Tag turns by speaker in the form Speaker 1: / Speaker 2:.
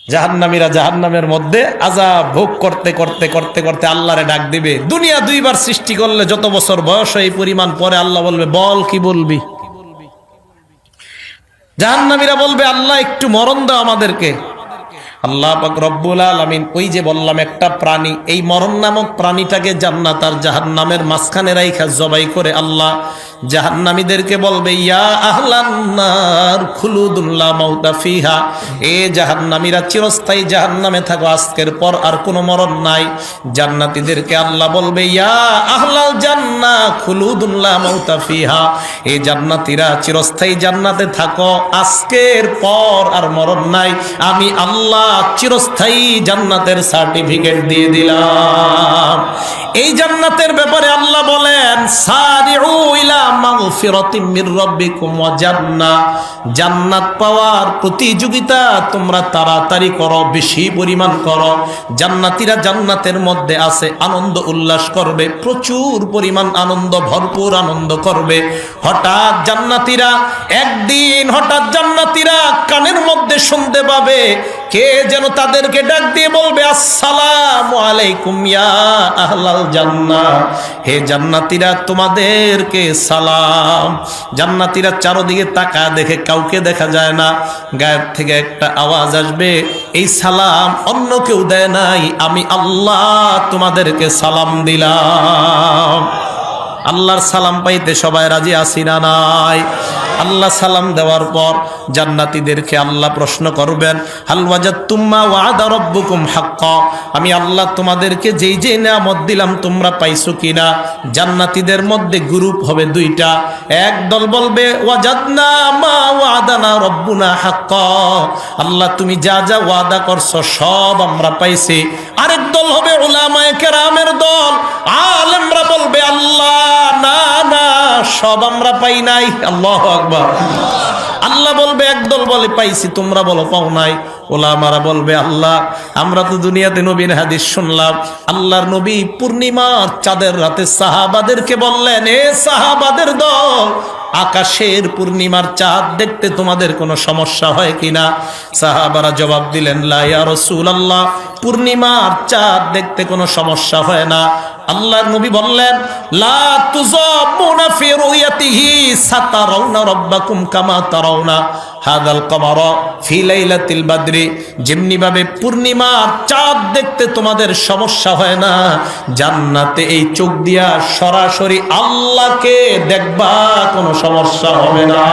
Speaker 1: জাহান্নামীরা জাহান্নামের মধ্যে আযাব ভোগ করতে করতে করতে করতে আল্লাহরে ডাক দিবে। দুনিয়া দুইবার সৃষ্টি করলে যত বছর বয়স হয় এই পরিমাণ, পরে আল্লাহ বলবে বল কি বলবি। জাহান্নামীরা বলবে আল্লাহ একটু মরণ দাও আমাদেরকে। আল্লাহ পাক রব্বুল আলামিন ওই যে বললাম একটা প্রাণী, এই মরণ নামক প্রাণীটাকে জান্নাত আর জাহান্নামের মাঝখানে রাইখা জবাই করে আল্লাহ জাহান্নামীদেরকে বলবে ইয়া আহলান নার খুলুদুন লা মাউতা ফিহা, এ জাহান্নামীরা চিরস্থায়ী জাহান্নামে থাকো, আজকের পর আর কোনো মরণ নাই। জান্নাতীদেরকে আল্লাহ বলবে ইয়া আহলাল জান্নাহ খুলুদুন লা মাউতা ফিহা, এ জান্নাতীরা চিরস্থায়ী জান্নাতে থাকো, আজকের পর আর মরণ নাই। আমি আল্লাহ চিরস্থায়ী জান্নাতের সার্টিফিকেট দিয়ে দিলাম। এই জান্নাতের ব্যাপারে আল্লাহ বলেন সারিউ ইলা মাগফিরাতিম মির রাব্বিকুম ওয়া জান্নাহ, জান্নাত পাওয়ার প্রতিযোগিতা তোমরা তাড়াতাড়ি করো, বেশি পরিমাণ করো। জান্নাতীরা জান্নাতের মধ্যে আছে, আনন্দ উল্লাস করবে, প্রচুর পরিমাণ আনন্দ, ভরপুর আনন্দ করবে। হঠাৎ জান্নাতীরা একদিন জান্নাতীরা কানের মধ্যে শুনতে পাবে কে যেন তাদেরকে ডাক দিয়ে বলবে আসসালামু আলাইকুম ইয়া আহলাল জান্নাহ, হে জান্নাতীরা তোমাদেরকে সালাম। জান্নাতীরা চারদিকে তাকায় দেখে কাউকে দেখা যায় না, গায়েব থেকে একটা আওয়াজ আসবে, এই সালাম অন্য কেউ দেয় নাই, আমি আল্লাহ তোমাদেরকে সালাম দিলাম। আল্লাহর সালাম পাইতে সবাই রাজি আছি না নাই? আল্লাহ সালাম দেওয়ার পর জান্নাতীদেরকে আল্লাহ প্রশ্ন করবেন হাল ওয়াজাদতুম মা ওয়াদা রাব্বুকুম হাক্কা, আমি আল্লাহ তোমাদেরকে যেই যেই নিয়ামত দিলাম তোমরা পাইছো কিনা। জান্নাতীদের মধ্যে গ্রুপ হবে দুইটা, এক দল বলবে ওয়াজাদনা মা ওয়াদানা রাব্বুনা হাক্কা, আল্লাহ তুমি যা যা ওয়াদা করছো সব আমরা পাইছি। আরেক দল হবে উলামায়ে কেরামের দল, আলেমরা বলবে আল্লাহ না না সব আমরা পাই নাই। আল্লাহু আকবার। আল্লাহ বলবে একদল বলে পাইছি, তোমরা বলো পাও নাই। ওলামারা বলবে আল্লাহ আমরা তো দুনিয়াতে নবীর হাদিস শুনলাম, আল্লাহর নবী পূর্ণিমার চাঁদের রাতে সাহাবাদেরকে বললেন এ সাহাবাদের দল, আকাশের পূর্ণিমার চাঁদ দেখতে তোমাদের কোনো সমস্যা হয় কিনা? সাহাবারা জবাব দিলেন লা ইয়া রাসূলুল্লাহ, পূর্ণিমার চাঁদ দেখতে কোনো সমস্যা হয় না। আল্লাহর নবী বললেন লা তুযামুনা ফি রুয়াতিহি সাতারাউনা রাব্বাকুম কামা তারাউনা হাদাল কমারা ফি লাইলাতিল বাদরি, যেমনি ভাবে পূর্ণিমার চাঁদ দেখতে তোমাদের সমস্যা হয় না, জান্নাতে এই চোখ দিয়া সরাসরি আল্লাহকে দেখবা কোনো সমস্যা হবে না।